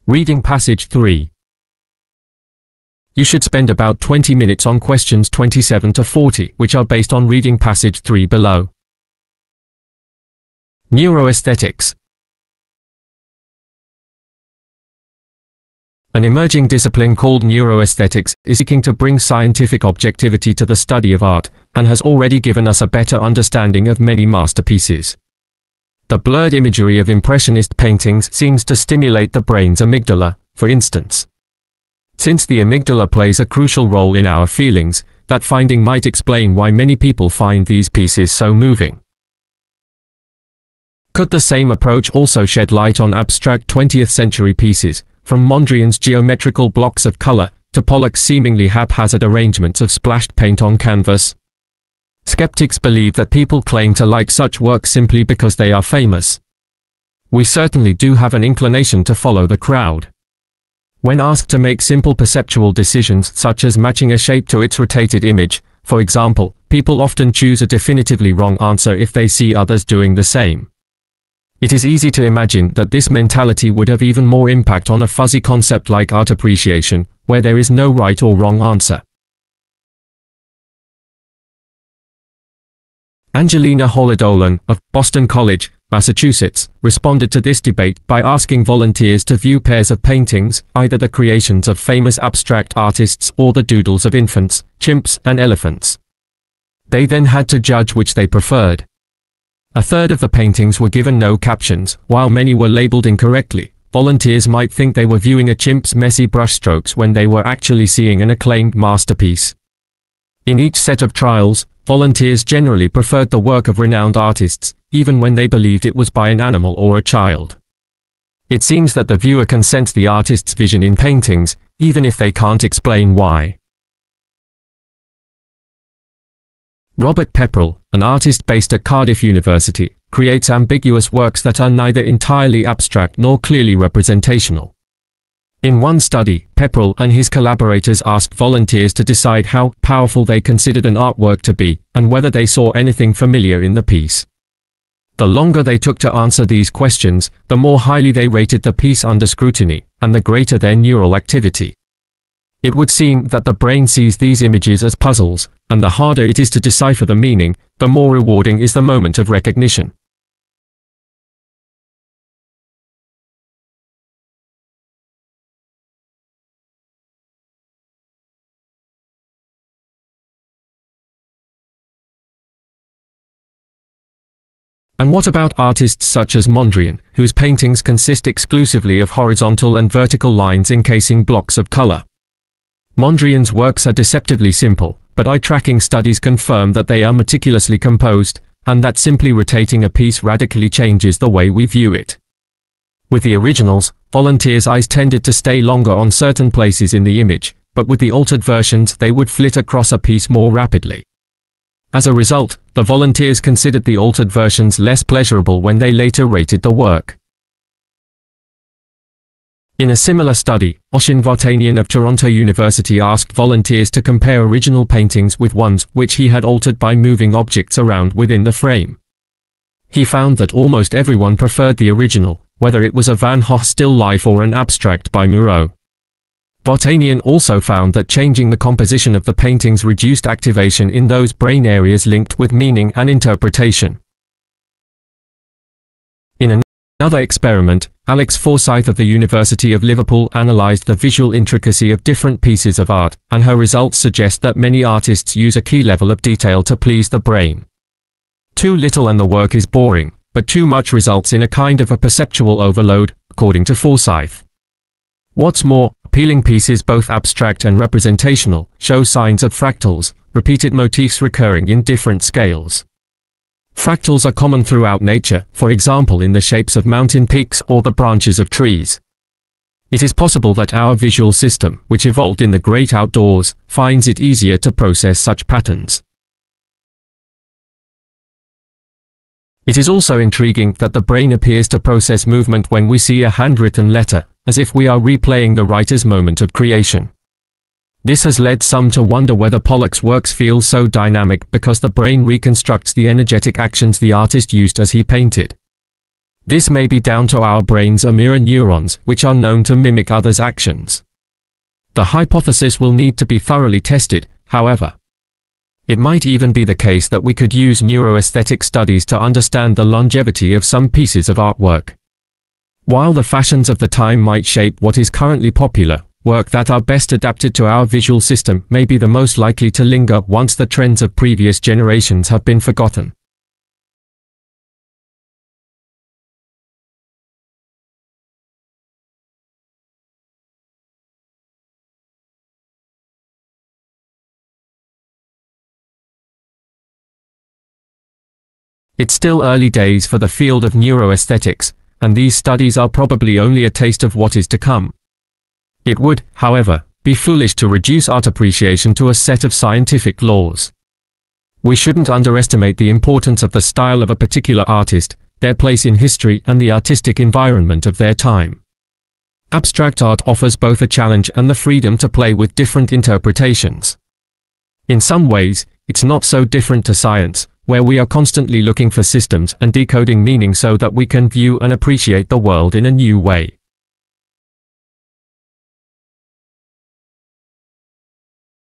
Reading Passage 3. You should spend about 20 minutes on questions 27 to 40, which are based on Reading Passage 3 below. Neuroaesthetics. An emerging discipline called neuroaesthetics is seeking to bring scientific objectivity to the study of art, and has already given us a better understanding of many masterpieces. The blurred imagery of Impressionist paintings seems to stimulate the brain's amygdala, for instance. Since the amygdala plays a crucial role in our feelings, that finding might explain why many people find these pieces so moving. Could the same approach also shed light on abstract 20th century pieces, from Mondrian's geometrical blocks of color to Pollock's seemingly haphazard arrangements of splashed paint on canvas? Skeptics believe that people claim to like such work simply because they are famous. We certainly do have an inclination to follow the crowd. When asked to make simple perceptual decisions such as matching a shape to its rotated image, for example, people often choose a definitively wrong answer if they see others doing the same. It is easy to imagine that this mentality would have even more impact on a fuzzy concept like art appreciation, where there is no right or wrong answer. Angelina Holodolan, of Boston College, Massachusetts, responded to this debate by asking volunteers to view pairs of paintings, either the creations of famous abstract artists or the doodles of infants, chimps, and elephants. They then had to judge which they preferred. A third of the paintings were given no captions, while many were labeled incorrectly. Volunteers might think they were viewing a chimp's messy brushstrokes when they were actually seeing an acclaimed masterpiece. In each set of trials, volunteers generally preferred the work of renowned artists, even when they believed it was by an animal or a child. It seems that the viewer can sense the artist's vision in paintings, even if they can't explain why. Robert Pepperell, an artist based at Cardiff University, creates ambiguous works that are neither entirely abstract nor clearly representational. In one study, Pepperell and his collaborators asked volunteers to decide how powerful they considered an artwork to be, and whether they saw anything familiar in the piece. The longer they took to answer these questions, the more highly they rated the piece under scrutiny, and the greater their neural activity. It would seem that the brain sees these images as puzzles, and the harder it is to decipher the meaning, the more rewarding is the moment of recognition. And what about artists such as Mondrian, whose paintings consist exclusively of horizontal and vertical lines encasing blocks of color? Mondrian's works are deceptively simple, but eye-tracking studies confirm that they are meticulously composed, and that simply rotating a piece radically changes the way we view it. With the originals, volunteers' eyes tended to stay longer on certain places in the image, but with the altered versions they would flit across a piece more rapidly. As a result, the volunteers considered the altered versions less pleasurable when they later rated the work. In a similar study, Oshin Vartanian of Toronto University asked volunteers to compare original paintings with ones which he had altered by moving objects around within the frame. He found that almost everyone preferred the original, whether it was a Van Gogh still life or an abstract by Murrow. Vartanian also found that changing the composition of the paintings reduced activation in those brain areas linked with meaning and interpretation. In another experiment, Alex Forsyth of the University of Liverpool analyzed the visual intricacy of different pieces of art, and her results suggest that many artists use a key level of detail to please the brain. Too little and the work is boring, but too much results in a kind of a perceptual overload, according to Forsyth. What's more, appealing pieces, both abstract and representational, show signs of fractals, repeated motifs recurring in different scales. Fractals are common throughout nature, for example in the shapes of mountain peaks or the branches of trees. It is possible that our visual system, which evolved in the great outdoors, finds it easier to process such patterns. It is also intriguing that the brain appears to process movement when we see a handwritten letter, as if we are replaying the writer's moment of creation. This has led some to wonder whether Pollock's works feel so dynamic because the brain reconstructs the energetic actions the artist used as he painted. This may be down to our brains or mirror neurons, which are known to mimic others' actions. The hypothesis will need to be thoroughly tested, however. It might even be the case that we could use neuroaesthetic studies to understand the longevity of some pieces of artwork. While the fashions of the time might shape what is currently popular, work that are best adapted to our visual system may be the most likely to linger once the trends of previous generations have been forgotten. It's still early days for the field of neuroaesthetics, and these studies are probably only a taste of what is to come. It would, however, be foolish to reduce art appreciation to a set of scientific laws. We shouldn't underestimate the importance of the style of a particular artist, their place in history, and the artistic environment of their time. Abstract art offers both a challenge and the freedom to play with different interpretations. In some ways, it's not so different to science, where we are constantly looking for systems and decoding meaning so that we can view and appreciate the world in a new way.